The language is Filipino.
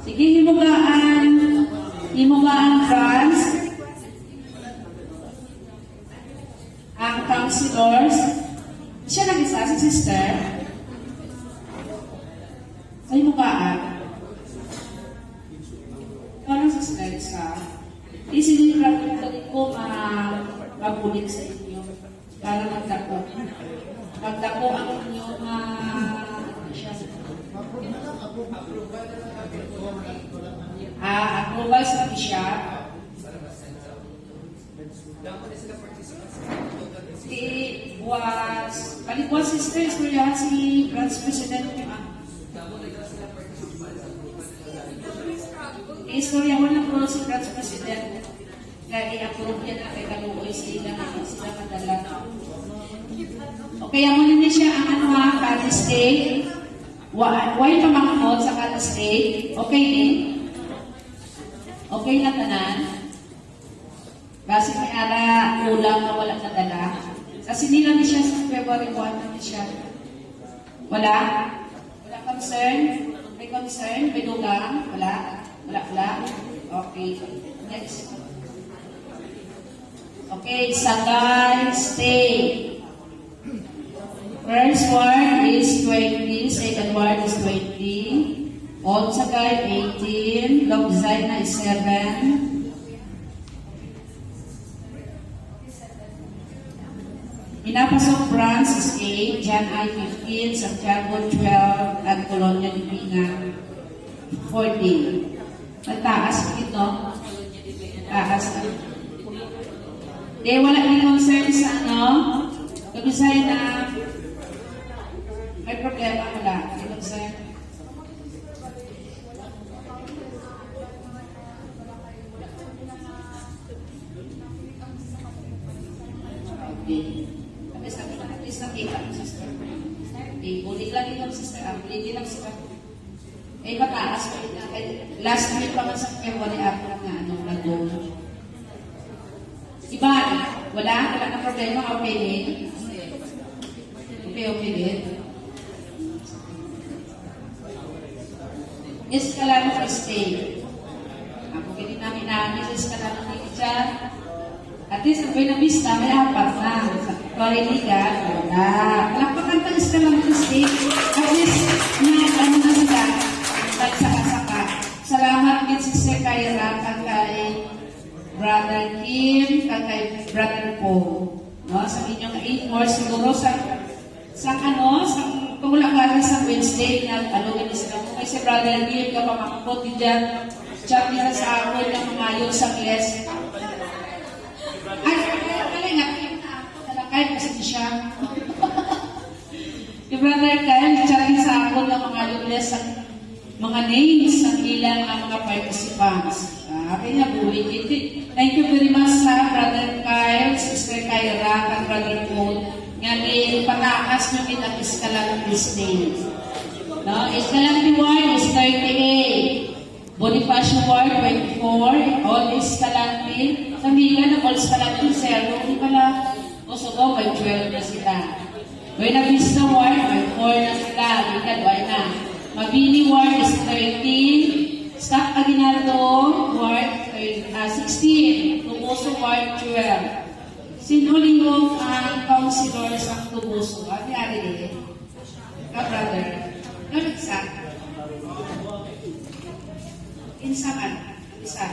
Sige, himugaan. Himugaan, France. Ang councilors. Siya nag-isa, si sister. Sa himugaan. Parang sister, isa. Isinigurado ko mabulit sa inyo para magdako. Magdako ang inyong approval sa bishop. Palikuan sister, istoryahan si Vice President niyo. Istorya ko na po si Vice President. Kaya i-approve yan na kay Kaluoy sila madala. Okay, ang muna siya ang Kati State. Why pamangkot sa Kati State? Okay din? Okay na tanan? Kasi may ara ulang na wala nadala. Kasi nila ni siya sa February 1 na siya. Wala? Wala concern? May concern? May dugang? Wala? Wala? Okay. Next. Okay, Sagay State. First ward is 20, second ward is 20. Old Sagay 18, Lobzay na is 7. Pinapasok France is 8, Jan I 15, Santiago 12, at Colonia de Pina 14. Mataas ito. Taas. Wala ni concern sa Kabisay na may problema wala. May concern. Okay. At least nakita mo sister. Okay, bulit lang itong sister. Bulit lang siya. Mataas ko ito. Last week pa man sa February ako na nag-goal. Iba, wala na problema. Okay din. Okay din. Escalano State. Ako ganit namin sa Escalano dyan. At least, ang Buenavista, may apat na. Sa Clariliga, wala. Palakpakan ng Escalano State. At least, na sila. Nagsaka-saka. Salamat din si Sekaira, kay Brother Kim, kay Brother Paul. No? Sa inyong 8 more, siguro sa kung wala ka sa Wednesday, nag-alugin sila mo. Kasi Brother Kim, kapamakapot din dyan, chat nila sa ako ng umayon sa class. Ay, nga, talakay kasi siya. Yung Brother Kyle, chat sa ako ng mga names ng ilang mga participants. Sabi niya, buwing ito. Thank you very much sa Brother Kyle, Sister Kyra, at Brother Paul. Nga patakas nyo din ang Escalante State. No? Escalante Ward is 38. Bonifacio Ward, 24. All Escalante. Sabihin ng All Escalante 0. Hindi pala. So go, by 12 na sila. Buenavista Ward, by 4 na sila. Ikadway na. Mabini Ward is 13. Staff Aguinaldo Ward 16. Tubuso Ward 12. Sinulingog ang councilors ang Tubuso. Ano yari din? Brother. Ano isa? Insaman. Isa.